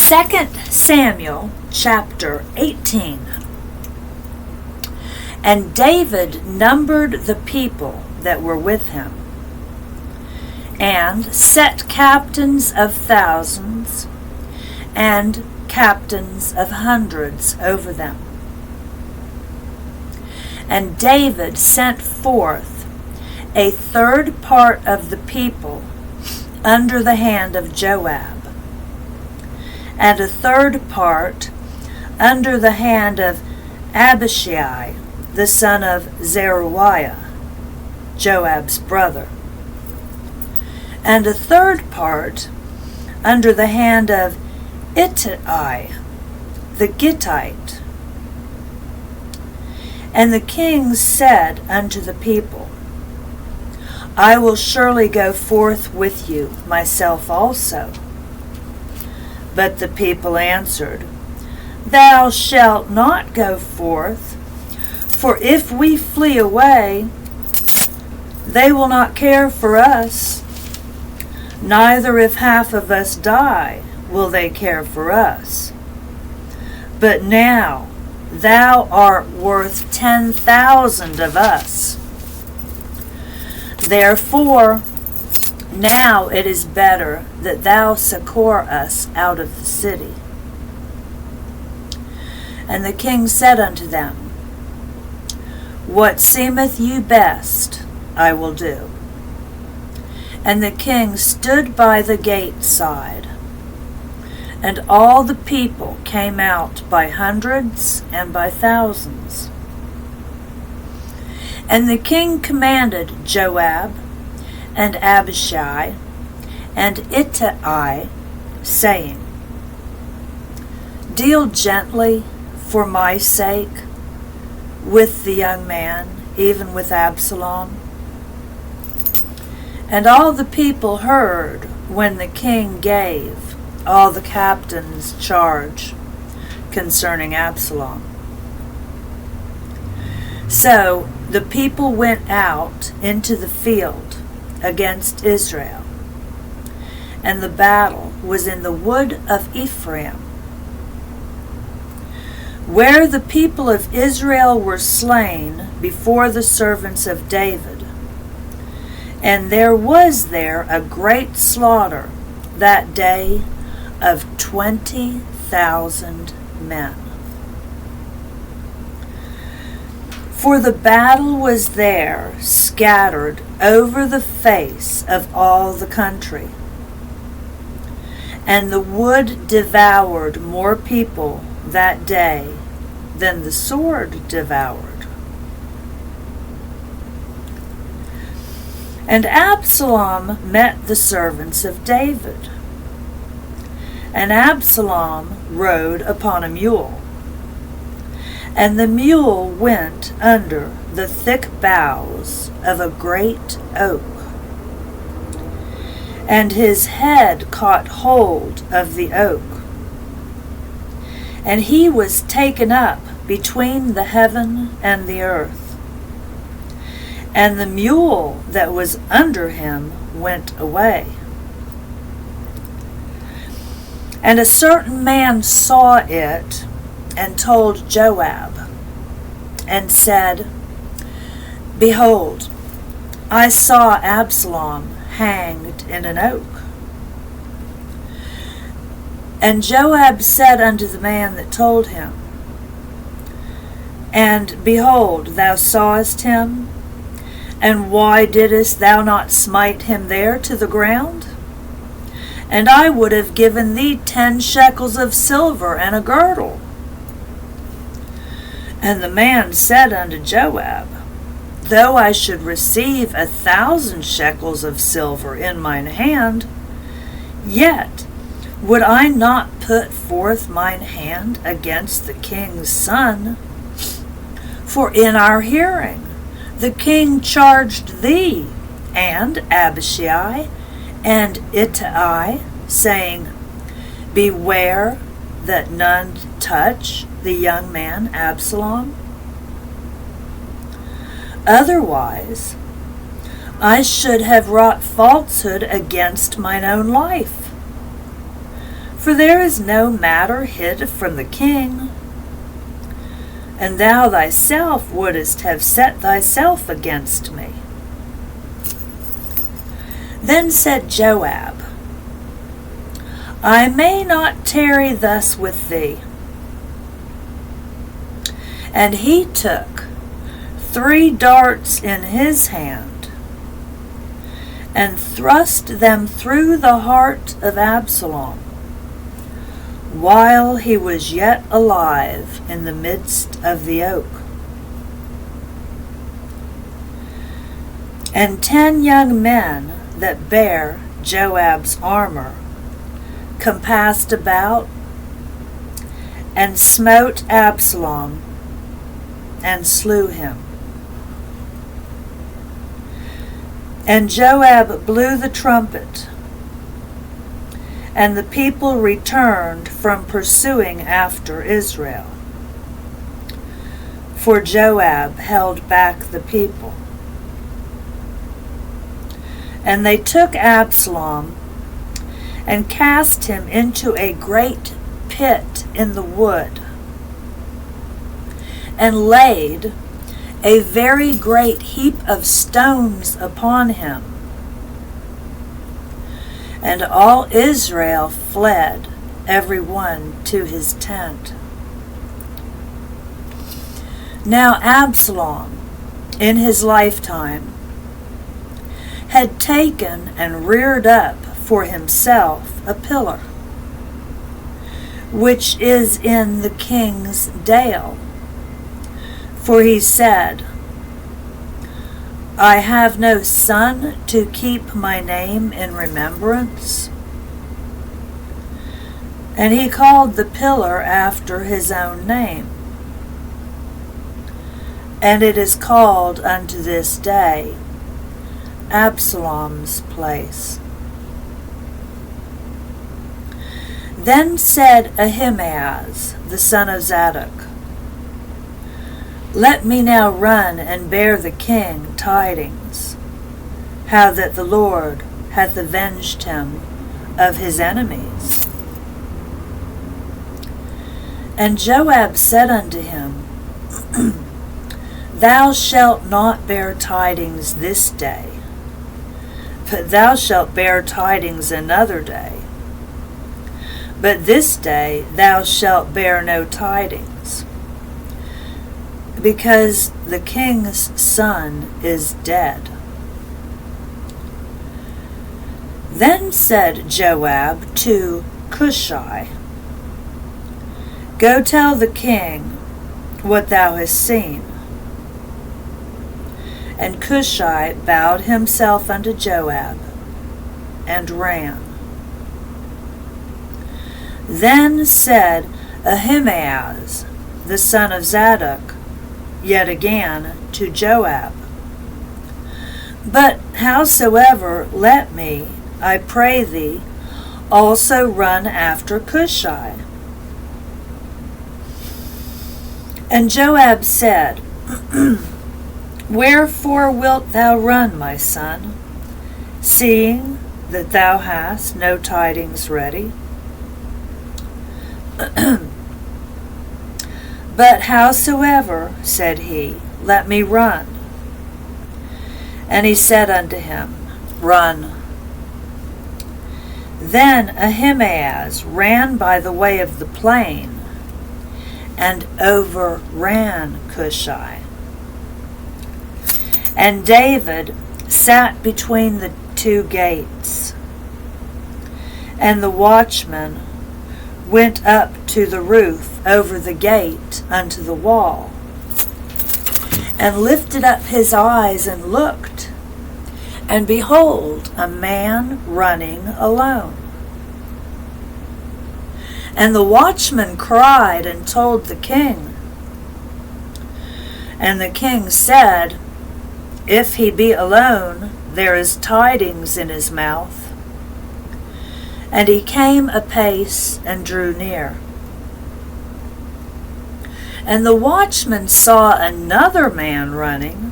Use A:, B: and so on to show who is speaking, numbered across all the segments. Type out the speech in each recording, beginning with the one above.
A: 2 Samuel chapter 18. And David numbered the people that were with him, and set captains of thousands and captains of hundreds over them. And David sent forth a third part of the people under the hand of Joab, and a third part under the hand of Abishai, the son of Zeruiah, Joab's brother, and a third part under the hand of Ittai, the Gittite. And the king said unto the people, I will surely go forth with you myself also. But the people answered, Thou shalt not go forth, for if we flee away, they will not care for us, neither if half of us die will they care for us. But now thou art worth 10,000 of us. Therefore, now it is better that thou succor us out of the city. And the king said unto them, What seemeth you best, I will do. And the king stood by the gate side, and all the people came out by hundreds and by thousands. And the king commanded Joab and Abishai and Ittai, saying, Deal gently for my sake with the young man, even with Absalom. And all the people heard when the king gave all the captains charge concerning Absalom. So the people went out into the field against Israel, and the battle was in the wood of Ephraim, where the people of Israel were slain before the servants of David. And there was there a great slaughter that day of 20,000 men. For the battle was there scattered over the face of all the country, and the wood devoured more people that day than the sword devoured. And Absalom met the servants of David, and Absalom rode upon a mule. And the mule went under the thick boughs of a great oak, and his head caught hold of the oak, and he was taken up between the heaven and the earth, and the mule that was under him went away. And a certain man saw it, and told Joab, and said, Behold, I saw Absalom hanged in an oak. And Joab said unto the man that told him, And behold, thou sawest him, and why didst thou not smite him there to the ground? And I would have given thee 10 shekels of silver and a girdle. And the man said unto Joab, Though I should receive 1,000 shekels of silver in mine hand, yet would I not put forth mine hand against the king's son. For in our hearing the king charged thee and Abishai and Ittai, saying, Beware that none touch the young man Absalom. Otherwise, I should have wrought falsehood against mine own life. For there is no matter hid from the king, and thou thyself wouldest have set thyself against me. Then said Joab, I may not tarry thus with thee. And he took 3 darts in his hand, and thrust them through the heart of Absalom, while he was yet alive in the midst of the oak. And 10 young men that bare Joab's armor compassed about, and smote Absalom, and slew him. And Joab blew the trumpet, and the people returned from pursuing after Israel, for Joab held back the people. And they took Absalom, and cast him into a great pit in the wood, and laid a very great heap of stones upon him. And all Israel fled, every one to his tent. Now Absalom, in his lifetime, had taken and reared up for himself a pillar, which is in the king's dale. For he said, I have no son to keep my name in remembrance. And he called the pillar after his own name. And it is called unto this day Absalom's place. Then said Ahimaaz, the son of Zadok, Let me now run and bear the king tidings, how that the Lord hath avenged him of his enemies. And Joab said unto him, Thou shalt not bear tidings this day, but thou shalt bear tidings another day. But this day thou shalt bear no tidings, because the king's son is dead. Then said Joab to Cushai, Go tell the king what thou hast seen. And Cushai bowed himself unto Joab, and ran. Then said Ahimaaz, the son of Zadok, yet again to Joab, But howsoever, let me, I pray thee, also run after Cushai. And Joab said, Wherefore wilt thou run, my son, seeing that thou hast no tidings ready? But howsoever, said he, let me run. And he said unto him, Run. Then Ahimaaz ran by the way of the plain, and overran Cushai. And David sat between the 2 gates, and the watchman went up to the roof over the gate unto the wall, and lifted up his eyes and looked, and behold, a man running alone. And the watchman cried and told the king. And the king said, If he be alone, there is tidings in his mouth. And he came apace and drew near. And the watchman saw another man running.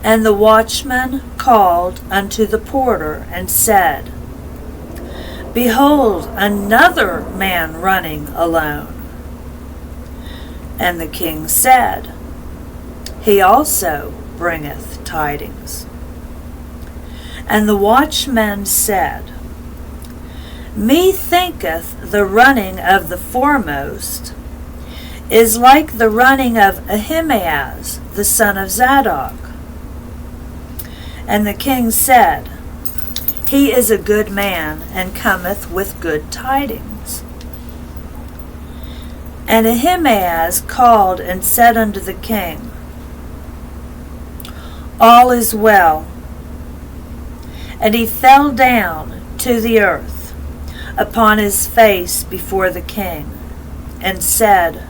A: And the watchman called unto the porter and said, Behold, another man running alone. And the king said, He also bringeth tidings. And the watchman said, Methinketh the running of the foremost is like the running of Ahimaaz, the son of Zadok. And the king said, He is a good man, and cometh with good tidings. And Ahimaaz called and said unto the king, All is well. And he fell down to the earth upon his face before the king, and said,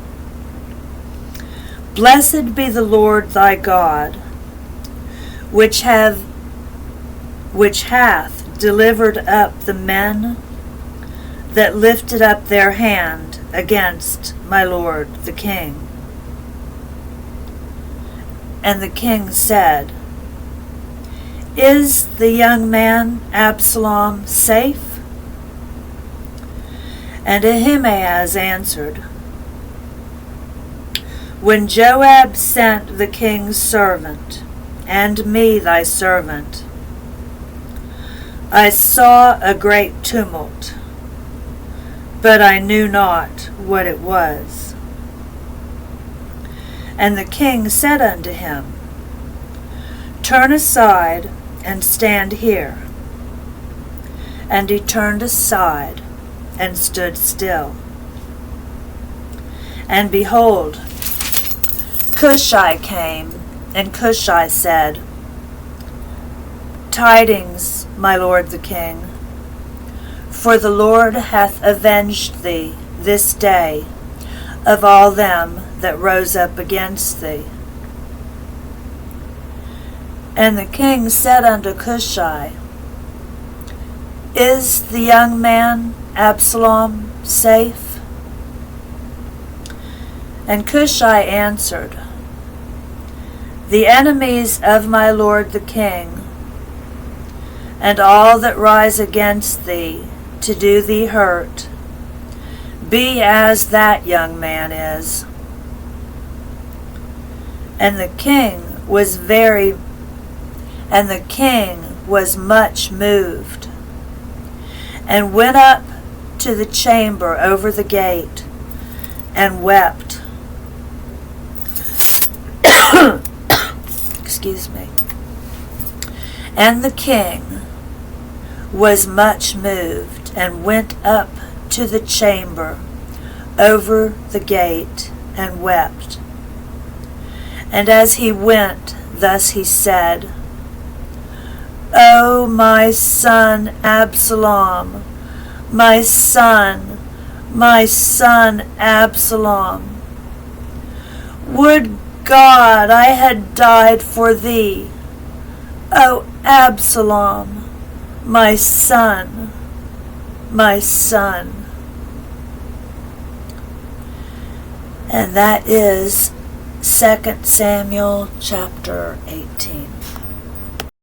A: Blessed be the Lord thy God, which hath delivered up the men that lifted up their hand against my lord the king. And the king said, Is the young man Absalom safe? And Ahimaaz answered, When Joab sent the king's servant, and me thy servant, I saw a great tumult, but I knew not what it was. And the king said unto him, Turn aside and stand here. And he turned aside and stood still. And behold, Cushai came, and Cushai said, Tidings, my lord the king, for the Lord hath avenged thee this day of all them that rose up against thee. And the king said unto Cushai, Is the young man Absalom safe? And Cushai answered, The enemies of my lord the king, and all that rise against thee to do thee hurt, be as that young man is. And the king was much moved, and went up to the chamber over the gate, and wept. Excuse me. And the king was much moved, and went up to the chamber over the gate, and wept. And as he went, thus he said, O my son Absalom, my son Absalom, would God I had died for thee, O Absalom, my son, my son. And that is 2 Samuel chapter 18.